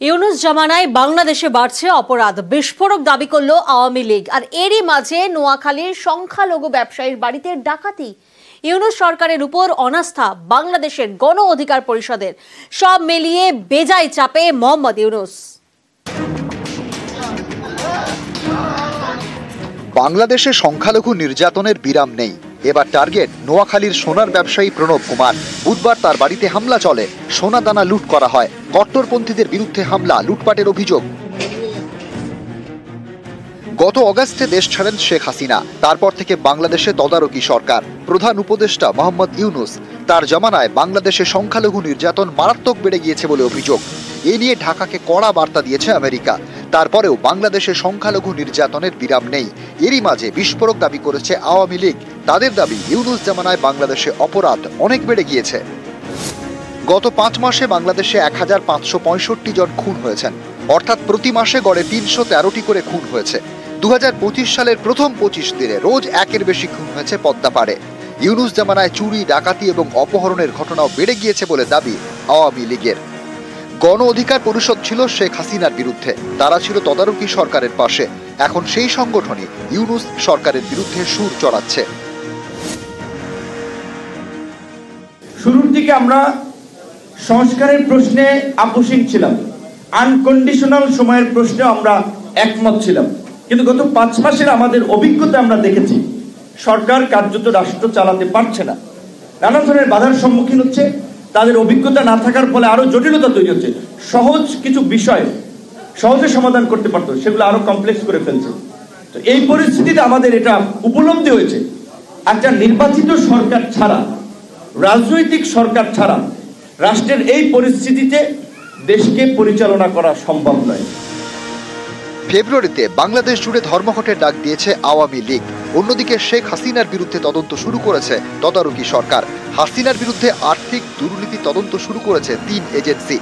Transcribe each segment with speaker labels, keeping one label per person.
Speaker 1: ইউনুস জামানায় বাংলাদেশে বাড়ছে অপরাধ, বিস্ফোরক দাবি করল আওয়ামী লীগ। আর এরই মাঝে নোয়াখালীর সংখ্যালঘু ব্যবসায়ীর বাড়িতে ডাকাতি। ইউনুস সরকারের উপর অনাস্থা বাংলাদেশের গণ অধিকার পরিষদের। সব মিলিয়ে বেজায় চাপে মোহাম্মদ ইউনুস।
Speaker 2: বাংলাদেশে সংখ্যালঘু নির্যাতনের বিরাম নেই। এবার টার্গেট নোয়াখালীর সোনার ব্যবসায়ী প্রণব কুমার। বুধবার তার বাড়িতে হামলা চলে, সোনা দানা লুট করা হয়। কট্টরপন্থীদের বিরুদ্ধে হামলা, লুটপাটের অভিযোগ। গত অগাস্টে দেশ ছাড়েন শেখ হাসিনা। তারপর থেকে বাংলাদেশে তদারকি সরকার, প্রধান উপদেষ্টা মোহাম্মদ ইউনুস। তার জামানায় বাংলাদেশে সংখ্যালঘু নির্যাতন মারাত্মক বেড়ে গিয়েছে বলে অভিযোগ। এ নিয়ে ঢাকাকে কড়া বার্তা দিয়েছে আমেরিকা। তারপরেও বাংলাদেশে সংখ্যালঘু নির্যাতনের বিরাম নেই। এরই মাঝে বিস্ফোরক দাবি করেছে আওয়ামী লীগ। তাদের দাবি, ইউনুস জামানায় বাংলাদেশে অপরাধ অনেক বেড়ে গিয়েছে। গত 5 মাসে বাংলাদেশে 1565 জন খুন হয়েছেন, অর্থাৎ প্রতি মাসে গড়ে 313টি করে খুন হয়েছে। 2025 সালের প্রথম 25 দিনে রোজ 1-এর বেশি খুন হয়েছে পদ্মাপাড়ে। ইউনুস জামানায় চুরি, ডাকাতি এবং অপহরণের ঘটনাও বেড়ে গিয়েছে বলে দাবি আওয়ামী লীগের। গণ অধিকার পরিষদ ছিল শেখ হাসিনার বিরুদ্ধে, তারা ছিল তদারকি সরকারের পাশে। এখন সেই সংগঠনই ইউনুস সরকারের বিরুদ্ধে সুর চড়াচ্ছে।
Speaker 3: শুরুর দিকে আমরা সংস্কারের প্রশ্নে আপোষহীন ছিলাম, আনকন্ডিশনাল সময়ের প্রশ্নে আমরা একমত ছিলাম। কিন্তু গত 5 মাসের আমাদের অভিজ্ঞতা আমরা দেখেছি সরকার কার্যত রাষ্ট্র চালাতে পারছে না, নানা ধরনের বাধার সম্মুখীন হচ্ছে। তাদের অভিজ্ঞতা না থাকার ফলে আরো জটিলতা তৈরি হচ্ছে। সহজ কিছু বিষয় সহজে সমাধান করতে পারতো, সেগুলো আরো কমপ্লেক্স করে ফেলছে। তো এই পরিস্থিতিতে আমাদের এটা উপলব্ধি হয়েছে, একটা নির্বাচিত সরকার ছাড়া, রাজনৈতিক সরকার ছাড়া রাষ্ট্রের এই পরিস্থিতিতে দেশকে পরিচালনা করা সম্ভব নয়।
Speaker 2: ফেব্রুয়ারিতে বাংলাদেশ জুড়ে ধর্মঘটের ডাক দিয়েছে আওয়ামী লীগ। অন্যদিকে শেখ হাসিনার বিরুদ্ধে তদন্ত শুরু করেছে তদারকি সরকার। হাসিনার বিরুদ্ধে আর্থিক দুর্নীতি তদন্ত শুরু করেছে 3 এজেন্সি।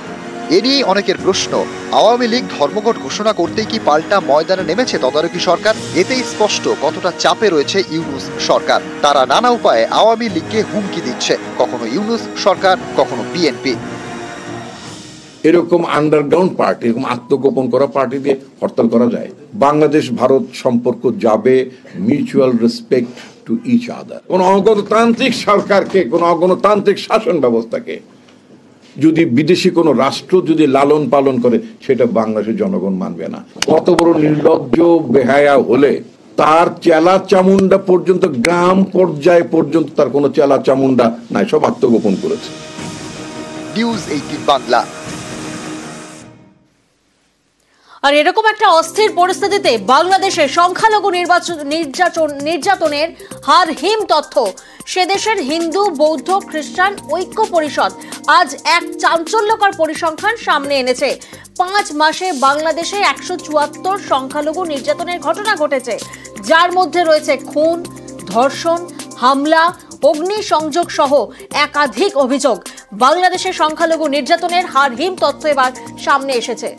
Speaker 2: এ নিয়ে অনেকের প্রশ্ন, আওয়ামী লীগ ধর্মঘট ঘোষণা করতেই কি পাল্টা ময়দানে নেমেছে তদারকি সরকার? এতেই স্পষ্ট কতটা চাপে রয়েছে ইউনুস সরকার। তারা নানা উপায়ে আওয়ামী লীগকে হুমকি দিচ্ছে, কখনো ইউনুস সরকার, কখনো বিএনপি।
Speaker 4: এরকম আন্ডারগ্রাউন্ড পার্টি, এরকম আত্মগোপন করা পার্টি দিয়ে হরতাল করা যায়? বাংলাদেশ ভারত সম্পর্ক যাবে mutual respect to each other. কোন অগণতান্ত্রিক সরকারকে, কোন অগণতান্ত্রিক শাসন ব্যবস্থাকে যদি বিদেশি কোন রাষ্ট্র যদি লালন পালন করে, সেটা বাংলাদেশের জনগণ মানবে না। কত বড় নির্লজ্জ বেহায়া হলে তার চেলা চামুন্ডা পর্যন্ত, গ্রাম পর্যায়ে পর্যন্ত তার কোনো চেলা চামুন্ডা নাই, সব আত্মগোপন করেছে।
Speaker 2: নিউজ 18 বাংলা।
Speaker 1: আর এরকম একটা অস্থির পরিস্থিতিতে বাংলাদেশের সংখ্যালঘু নির্যাতনের হার হিম তথ্য। সে দেশের হিন্দু, বৌদ্ধ, খ্রিস্টান ঐক্য পরিষদ আজ এক চাঞ্চল্যকর পরিসংখ্যান সামনে এনেছে। 5 মাসে বাংলাদেশে 174 সংখ্যালঘু নির্যাতনের ঘটনা ঘটেছে, যার মধ্যে রয়েছে খুন, ধর্ষণ, হামলা, অগ্নিসংযোগ সহ একাধিক অভিযোগ। বাংলাদেশের সংখ্যালঘু নির্যাতনের হার হিম তথ্য এবার সামনে এসেছে।